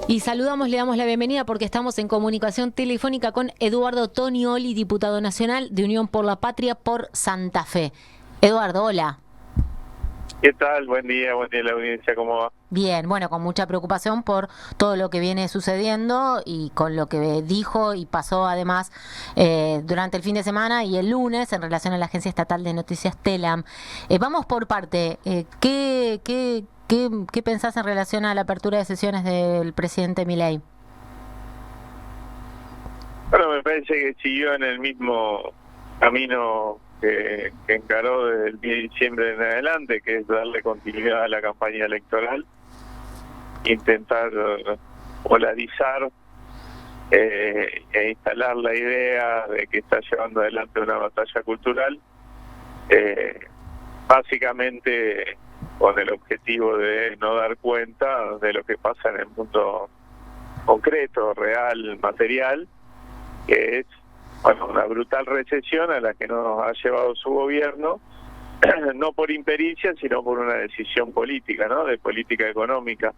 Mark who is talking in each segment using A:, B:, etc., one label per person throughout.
A: Y saludamos, le damos la bienvenida porque estamos en comunicación telefónica con Eduardo Tonioli, diputado nacional de Unión por la Patria por Santa Fe. Eduardo, hola.
B: ¿Qué tal? Buen día la audiencia, ¿cómo va?
A: Bien, bueno, con mucha preocupación por todo lo que viene sucediendo y con lo que dijo y pasó además durante el fin de semana y el lunes en relación a la Agencia Estatal de Noticias Telam. Vamos por parte. ¿Qué pensás en relación a la apertura de sesiones del presidente Milei?
B: Bueno, me parece que siguió en el mismo camino que encaró desde el 10 de diciembre en adelante, que es darle continuidad a la campaña electoral, intentar polarizar e instalar la idea de que está llevando adelante una batalla cultural, básicamente con el objetivo de no dar cuenta de lo que pasa en el mundo concreto, real, material, que es una brutal recesión a la que nos ha llevado su gobierno, no por impericia, sino por una decisión política, ¿no? De política económica.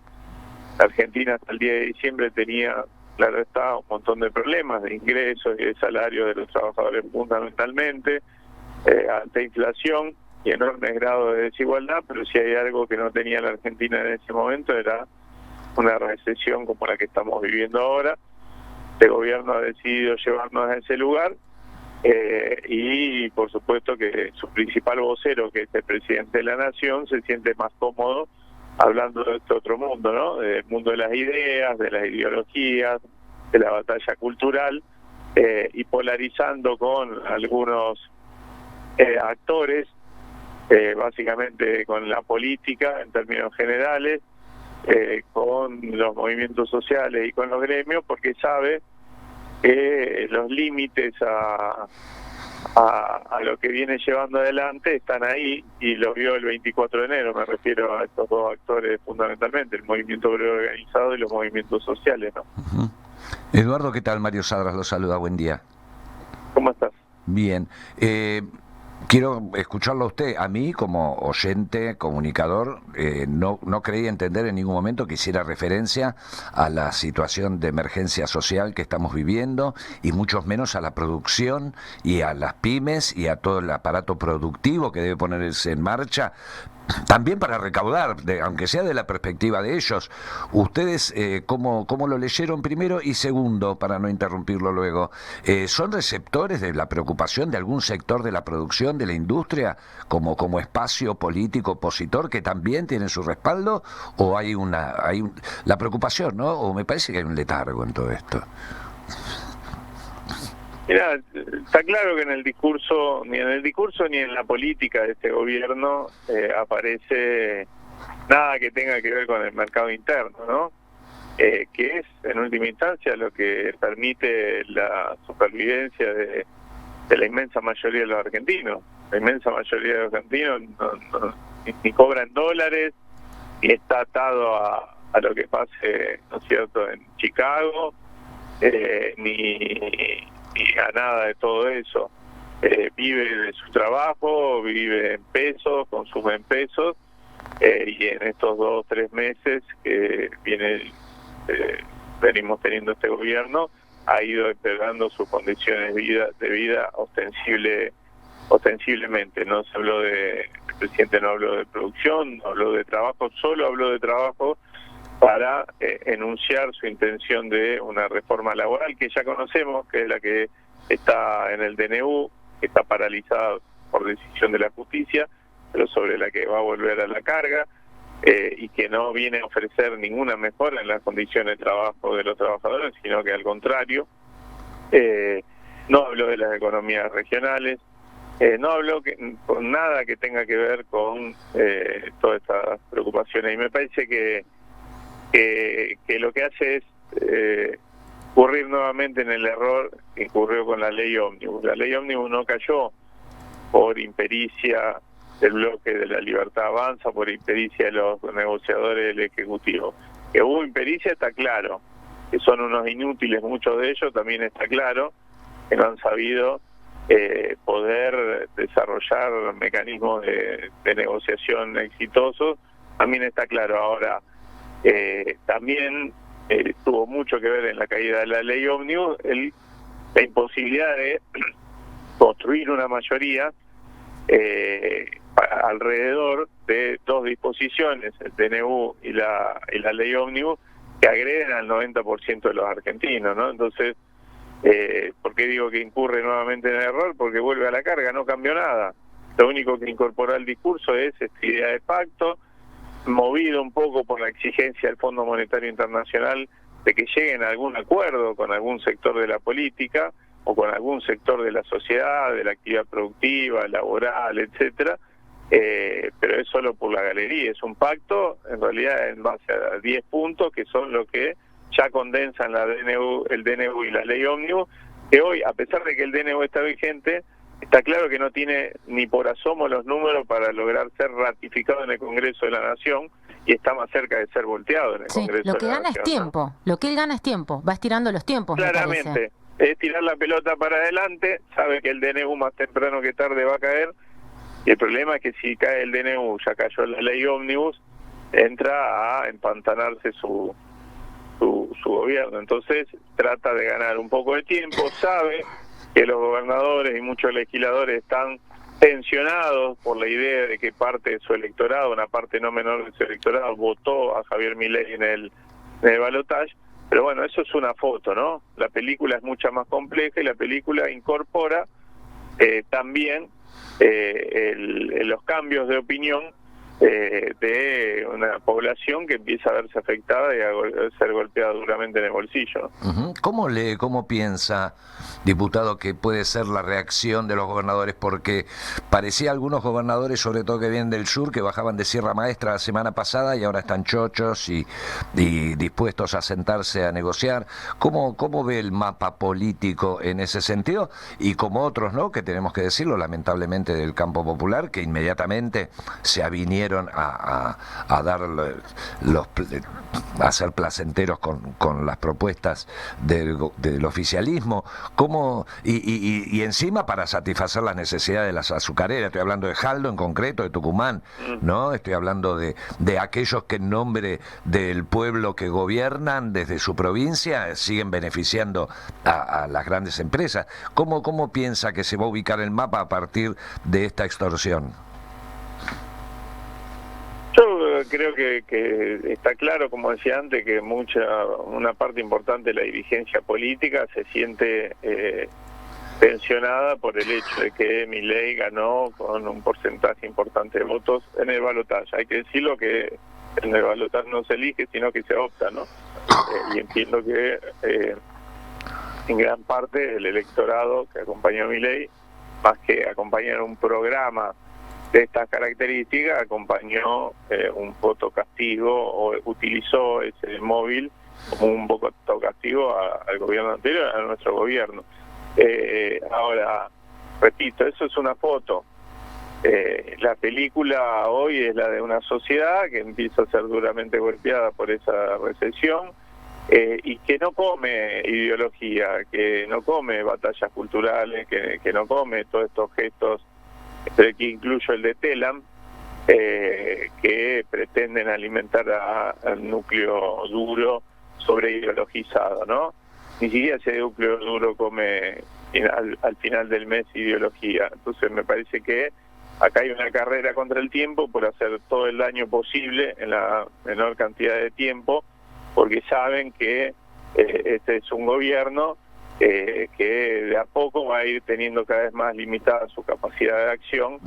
B: La Argentina hasta el 10 de diciembre tenía, claro está, un montón de problemas de ingresos y de salarios de los trabajadores fundamentalmente, alta inflación y enormes grados de desigualdad, pero si hay algo que no tenía la Argentina en ese momento era una recesión como la que estamos viviendo ahora. Este gobierno ha decidido llevarnos a ese lugar y por supuesto que su principal vocero, que es el presidente de la Nación, se siente más cómodo hablando de este otro mundo, ¿no? Del mundo de las ideas, de las ideologías, de la batalla cultural y polarizando con algunos actores, básicamente con la política en términos generales, con los movimientos sociales y con los gremios, porque sabe que los límites a lo que viene llevando adelante están ahí, y lo vio el 24 de enero, me refiero a estos dos actores fundamentalmente, el movimiento obrero organizado y los movimientos sociales, ¿no?
C: Uh-huh. Eduardo, ¿qué tal? Mario Sadras lo saluda, buen día.
B: ¿Cómo estás?
C: Bien. Quiero escucharlo a usted. A mí, como oyente, comunicador, no creí entender en ningún momento que hiciera referencia a la situación de emergencia social que estamos viviendo, y mucho menos a la producción y a las pymes y a todo el aparato productivo que debe ponerse en marcha, también para recaudar, aunque sea de la perspectiva de ellos. ¿Ustedes cómo lo leyeron primero? Y segundo, para no interrumpirlo luego, ¿son receptores de la preocupación de algún sector de la producción, de la industria, como espacio político opositor que también tiene su respaldo? ¿O hay la preocupación, ¿no? ¿O me parece que hay un letargo en todo esto?
B: Mirá, está claro que ni en el discurso ni en la política de este gobierno aparece nada que tenga que ver con el mercado interno, ¿no? Que es, en última instancia, lo que permite la supervivencia de la inmensa mayoría de los argentinos. La inmensa mayoría de los argentinos ni cobran dólares, ni está atado a lo que pase, ¿no es cierto?, en Chicago, ni a nada de todo eso. Vive de su trabajo, vive en pesos, consume en pesos, y en estos 2 o 3 meses que venimos teniendo este gobierno, ha ido empeorando sus condiciones de vida ostensiblemente. No se habló el presidente no habló de producción, no habló de trabajo, solo habló de trabajo para enunciar su intención de una reforma laboral que ya conocemos, que es la que está en el DNU, que está paralizada por decisión de la justicia, pero sobre la que va a volver a la carga, y que no viene a ofrecer ninguna mejora en las condiciones de trabajo de los trabajadores, sino que al contrario. No habló de las economías regionales, no habló con nada que tenga que ver con todas estas preocupaciones, y me parece que lo que hace es incurrir nuevamente en el error que incurrió con la ley ómnibus. La ley ómnibus no cayó por impericia del bloque de la Libertad Avanza, por impericia de los negociadores del Ejecutivo. Que hubo impericia está claro, que son unos inútiles muchos de ellos, también está claro, que no han sabido poder desarrollar mecanismos de negociación exitosos, también está claro. Ahora, también mucho que ver en la caída de la ley ómnibus, la imposibilidad de construir una mayoría alrededor de dos disposiciones, el DNU y la ley ómnibus, que agreden al 90% de los argentinos, ¿no? Entonces, ¿por qué digo que incurre nuevamente en el error? Porque vuelve a la carga, no cambió nada. Lo único que incorporó al discurso es esta idea de pacto, movido un poco por la exigencia del Fondo Monetario Internacional de que lleguen a algún acuerdo con algún sector de la política o con algún sector de la sociedad, de la actividad productiva, laboral, etcétera, pero es solo por la galería, es un pacto en realidad en base a 10 puntos que son lo que ya condensan el DNU y la ley ómnibus, que hoy, a pesar de que el DNU está vigente, está claro que no tiene ni por asomo los números para lograr ser ratificado en el Congreso de la Nación, y está más cerca de ser volteado en el Congreso de la Nación.
A: Lo que gana es tiempo, lo que él gana es tiempo, va estirando los tiempos.
B: Claramente, es tirar la pelota para adelante, sabe que el DNU más temprano que tarde va a caer, y el problema es que si cae el DNU, ya cayó la ley ómnibus, entra a empantanarse su gobierno. Entonces trata de ganar un poco de tiempo, sabe que los gobernadores y muchos legisladores están tensionados por la idea de que parte de su electorado, una parte no menor de su electorado, votó a Javier Milei en el balotaje, pero bueno, eso es una foto, ¿no? La película es mucho más compleja y la película incorpora también los cambios de opinión de una población que empieza a verse afectada y a ser golpeada duramente en el bolsillo.
C: Uh-huh. ¿Cómo piensa, diputado, que puede ser la reacción de los gobernadores? Porque parecía algunos gobernadores, sobre todo que vienen del sur, que bajaban de Sierra Maestra la semana pasada y ahora están chochos y dispuestos a sentarse a negociar. ¿Cómo ve el mapa político en ese sentido? Y como otros, ¿no?, que tenemos que decirlo, lamentablemente, del campo popular, que inmediatamente se avinieron a dar a ser placenteros con las propuestas del oficialismo, y encima para satisfacer las necesidades de las azucareras. Estoy hablando de Jaldo en concreto, de Tucumán, ¿no? Estoy hablando de aquellos que en nombre del pueblo que gobiernan desde su provincia siguen beneficiando a las grandes empresas. ¿Cómo piensa que se va a ubicar el mapa a partir de esta extorsión?
B: Yo creo que está claro, como decía antes, que una parte importante de la dirigencia política se siente tensionada por el hecho de que Milei ganó con un porcentaje importante de votos en el balotaje. Hay que decirlo que en el balotaje no se elige, sino que se opta, ¿no? Y entiendo que en gran parte el electorado que acompañó a Milei, más que acompañar un programa de estas características, acompañó un voto castigo o utilizó ese móvil como un voto castigo al gobierno anterior, a nuestro gobierno. Ahora, repito, eso es una foto. La película hoy es la de una sociedad que empieza a ser duramente golpeada por esa recesión y que no come ideología, que no come batallas culturales, que no come todos estos gestos, que incluyo el de Telam, que pretenden alimentar al núcleo duro sobreideologizado, ¿no? Ni siquiera ese núcleo duro come al final del mes ideología. Entonces me parece que acá hay una carrera contra el tiempo por hacer todo el daño posible en la menor cantidad de tiempo, porque saben que este es un gobierno que de a poco va a ir teniendo cada vez más limitada su capacidad de acción,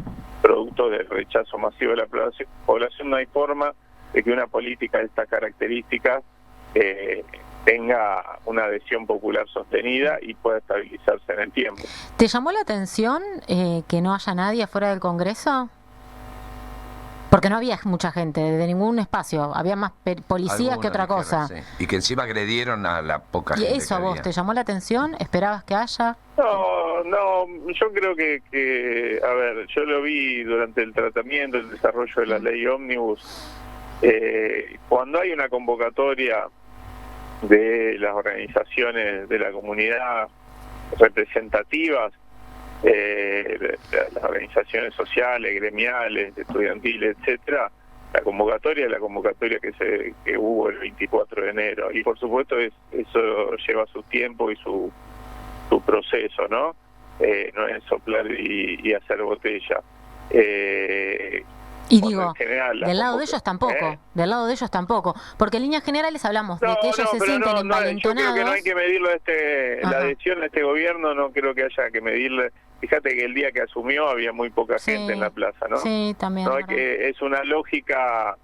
B: producto del rechazo masivo de la población. No hay forma de que una política de estas características tenga una adhesión popular sostenida y pueda estabilizarse en el tiempo.
A: ¿Te llamó la atención que no haya nadie afuera del Congreso? Porque no había mucha gente de ningún espacio, había más policías que otra cosa.
C: Sí. Y que encima agredieron a la poca
A: gente. ¿Y eso a vos te llamó la atención? ¿Esperabas que haya?
B: No, yo creo que, a ver, yo lo vi durante el tratamiento, el desarrollo de la ley ómnibus. Cuando hay una convocatoria de las organizaciones de la comunidad representativas, las organizaciones sociales, gremiales, estudiantiles, etcétera, la convocatoria que hubo el 24 de enero. Y por supuesto eso lleva su tiempo y su proceso, ¿no? No es soplar y hacer botella.
A: Y digo,
B: general,
A: del lado de ellos tampoco, porque en líneas generales hablamos de que ellos se sienten envalentonados.
B: Yo creo que no hay que medirlo la adhesión a este gobierno, no creo que haya que medirle. Fíjate que el día que asumió había muy poca gente en la plaza, ¿no?
A: Sí, también.
B: No, que es una lógica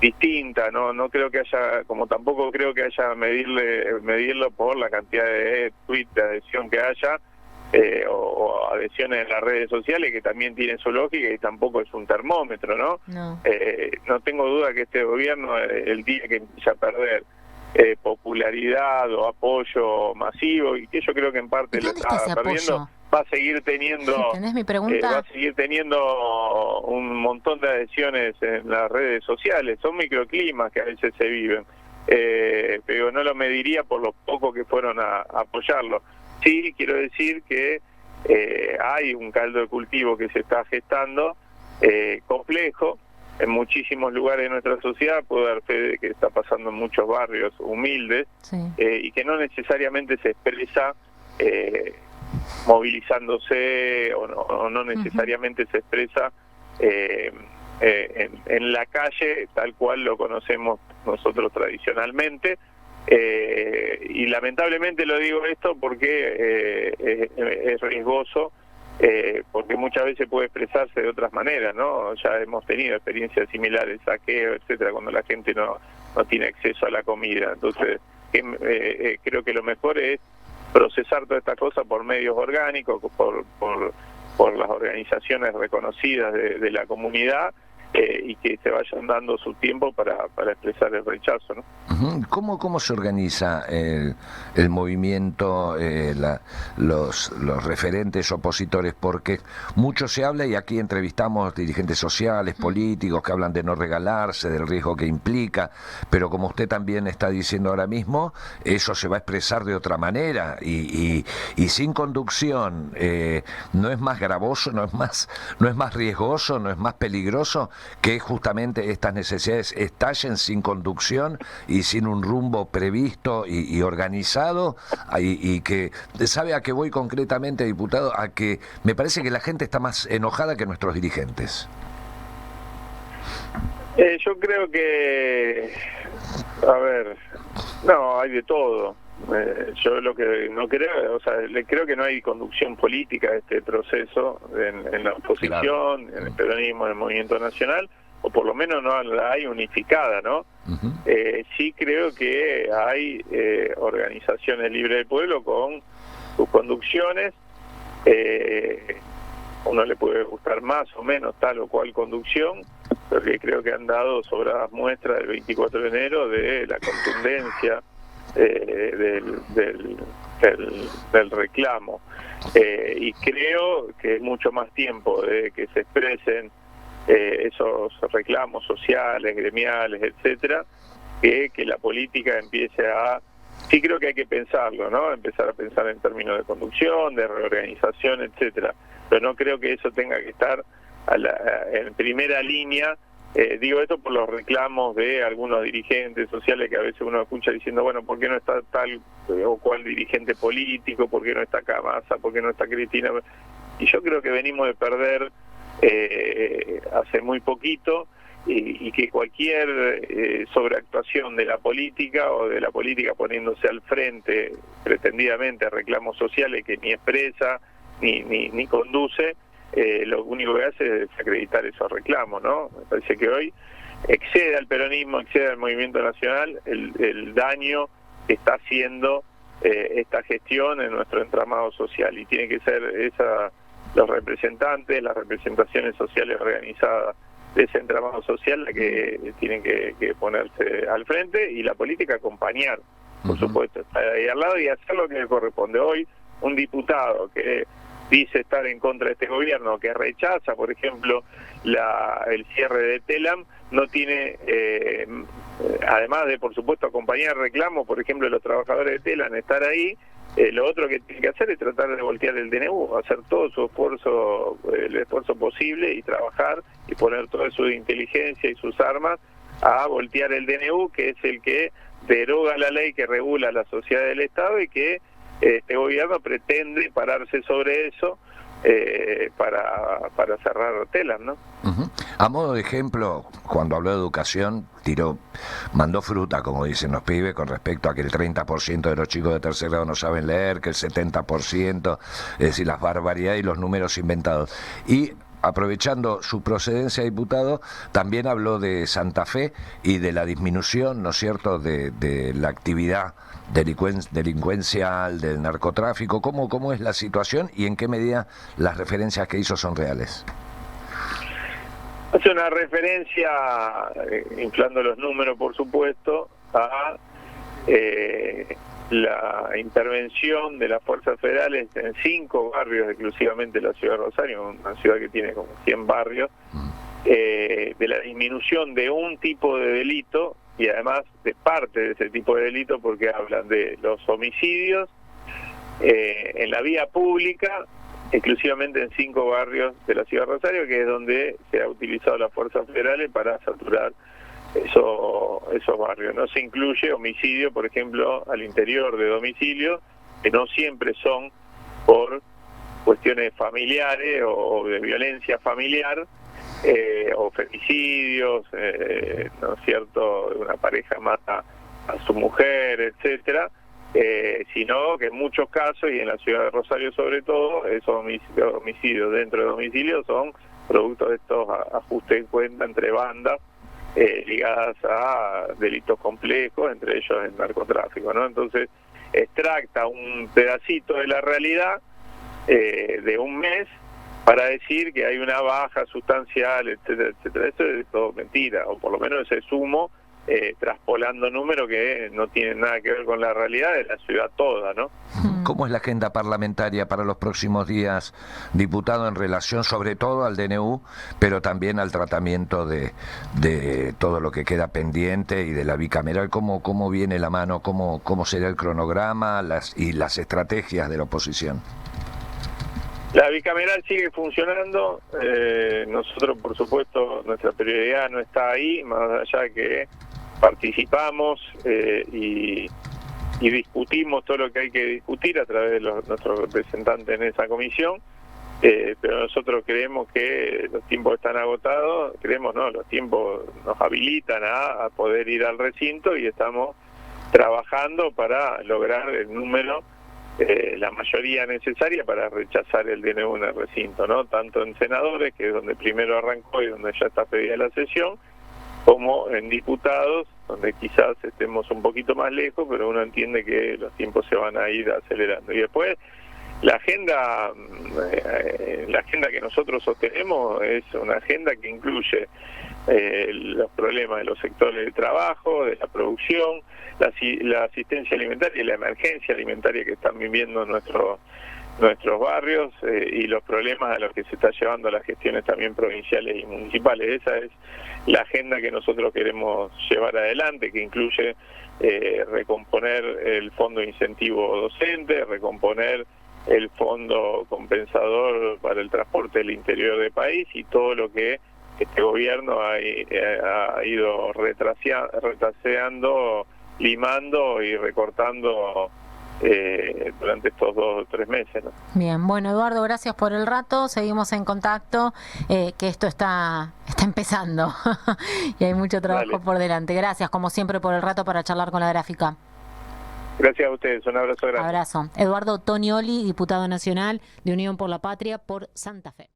B: distinta, no creo que haya, como tampoco creo que haya medirlo por la cantidad de tweets de adhesión que haya, o adhesiones en las redes sociales, que también tienen su lógica y tampoco es un termómetro, ¿no? No tengo duda que este gobierno, el día que empieza a perder popularidad o apoyo masivo, y que yo creo que en parte lo está perdiendo, va a seguir teniendo
A: ¿Entendés mi pregunta?
B: va a seguir teniendo un montón de adhesiones en las redes sociales. Son microclimas que a veces se viven, pero no lo mediría por lo poco que fueron a apoyarlo. Sí, quiero decir que hay un caldo de cultivo que se está gestando, complejo, en muchísimos lugares de nuestra sociedad. Puedo dar fe de que está pasando en muchos barrios humildes, y que no necesariamente se expresa movilizándose, o no necesariamente se expresa en la calle tal cual lo conocemos nosotros tradicionalmente. Y lamentablemente lo digo esto porque es riesgoso, porque muchas veces puede expresarse de otras maneras, ¿no? Ya hemos tenido experiencias similares, saqueo, etcétera, cuando la gente no tiene acceso a la comida. Entonces creo que lo mejor es procesar toda esta cosa por medios orgánicos, por las organizaciones reconocidas de la comunidad, y que se vayan dando su tiempo para expresar el rechazo, ¿no?
C: ¿Cómo se organiza el movimiento, los referentes opositores? Porque mucho se habla, y aquí entrevistamos dirigentes sociales, políticos, que hablan de no regalarse, del riesgo que implica, pero como usted también está diciendo ahora mismo, eso se va a expresar de otra manera, y sin conducción. ¿No es más gravoso, no es más riesgoso, no es más peligroso que justamente estas necesidades estallen sin conducción y sin un rumbo previsto y organizado? Y que, ¿sabe a qué voy concretamente, diputado? A que me parece que la gente está más enojada que nuestros dirigentes.
B: Yo creo que, a ver, no, hay de todo. Yo lo que no creo, o sea, creo que no hay conducción política de este proceso en la oposición, en el peronismo, en el movimiento nacional, o por lo menos no la hay unificada, ¿no? Sí creo que hay organizaciones libres del pueblo con sus conducciones. Uno le puede gustar más o menos tal o cual conducción, pero que creo que han dado sobradas muestras del 24 de enero de la contundencia del reclamo, y creo que es mucho más tiempo de que se expresen esos reclamos sociales, gremiales, etcétera, que la política empiece a... Sí creo que hay que pensarlo, ¿no? Empezar a pensar en términos de conducción, de reorganización, etcétera, pero no creo que eso tenga que estar en primera línea. Digo esto por los reclamos de algunos dirigentes sociales que a veces uno escucha diciendo, bueno, ¿por qué no está tal o cual dirigente político? ¿Por qué no está Camasa? ¿Por qué no está Cristina? Y yo creo que venimos de perder hace muy poquito, y que cualquier sobreactuación de la política, o de la política poniéndose al frente pretendidamente a reclamos sociales que ni expresa ni conduce, lo único que hace es desacreditar esos reclamos, ¿no? Me parece que hoy excede al peronismo, excede al movimiento nacional el daño que está haciendo esta gestión en nuestro entramado social, y tiene que ser los representantes, las representaciones sociales organizadas de ese entramado social la que tienen que ponerse al frente, y la política acompañar, por supuesto, estar ahí al lado y hacer lo que le corresponde. Hoy un diputado que dice estar en contra de este gobierno, que rechaza, por ejemplo, el cierre de Telam, no tiene, además de, por supuesto, acompañar el reclamo, por ejemplo, de los trabajadores de Telam, estar ahí, Lo otro que tiene que hacer es tratar de voltear el DNU, hacer todo su esfuerzo, el esfuerzo posible y trabajar y poner toda su inteligencia y sus armas a voltear el DNU, que es el que deroga la ley que regula la sociedad del Estado y que este gobierno pretende pararse sobre eso para cerrar telas, ¿no?
C: Uh-huh. A modo de ejemplo, cuando habló de educación, mandó fruta, como dicen los pibes, con respecto a que el 30% de los chicos de tercer grado no saben leer, que el 70%, es decir, las barbaridades y los números inventados. Y aprovechando su procedencia, diputado, también habló de Santa Fe y de la disminución, ¿no es cierto?, de la actividad delincuencial, del narcotráfico. ¿Cómo es la situación y en qué medida las referencias que hizo son reales?
B: Hace una referencia, inflando los números por supuesto, a la intervención de las fuerzas federales en 5 barrios exclusivamente de la ciudad de Rosario, una ciudad que tiene como 100 barrios, de la disminución de un tipo de delito y además de parte de ese tipo de delito, porque hablan de los homicidios en la vía pública, exclusivamente en 5 barrios de la ciudad de Rosario, que es donde se ha utilizado las fuerzas federales para saturar esos barrios. No se incluye homicidio, por ejemplo, al interior de domicilio, que no siempre son por cuestiones familiares o de violencia familiar, o femicidios, ¿no es cierto?, una pareja mata a su mujer, etcétera, sino que en muchos casos, y en la ciudad de Rosario sobre todo, esos homicidios dentro de domicilio son producto de estos ajustes de cuenta entre bandas ligadas a delitos complejos, entre ellos el narcotráfico, ¿no? Entonces, extracta un pedacito de la realidad de un mes para decir que hay una baja sustancial, etcétera, etcétera. Eso es todo mentira, o por lo menos ese sumo traspolando números que no tienen nada que ver con la realidad de la ciudad toda, ¿no?
C: ¿Cómo es la agenda parlamentaria para los próximos días, diputado, en relación sobre todo al DNU, pero también al tratamiento de todo lo que queda pendiente y de la bicameral? ¿Cómo viene la mano? ¿Cómo será el cronograma y las estrategias de la oposición?
B: La bicameral sigue funcionando. Nosotros, por supuesto, nuestra prioridad no está ahí, más allá que participamos y discutimos todo lo que hay que discutir a través de nuestros representantes en esa comisión, pero nosotros creemos que los tiempos están agotados, los tiempos nos habilitan a poder ir al recinto y estamos trabajando para lograr el número, la mayoría necesaria para rechazar el DNU en el recinto, ¿no? Tanto en senadores, que es donde primero arrancó y donde ya está pedida la sesión, como en diputados, donde quizás estemos un poquito más lejos, pero uno entiende que los tiempos se van a ir acelerando. Y después, la agenda que nosotros sostenemos es una agenda que incluye los problemas de los sectores de trabajo, de la producción, la asistencia alimentaria y la emergencia alimentaria que están viviendo nuestros barrios, y los problemas a los que se está llevando las gestiones también provinciales y municipales. Esa es la agenda que nosotros queremos llevar adelante, que incluye recomponer el fondo de incentivo docente, recomponer el fondo compensador para el transporte del interior del país y todo lo que este gobierno ha ido retraseando, limando y recortando durante estos 2 o 3 meses, ¿no?
A: Bien, bueno, Eduardo, gracias por el rato, seguimos en contacto, que esto está empezando y hay mucho trabajo por delante. Gracias, como siempre, por el rato para charlar con La Gráfica.
B: Gracias a ustedes, un abrazo grande.
A: Abrazo. Eduardo Tonioli, diputado nacional de Unión por la Patria por Santa Fe.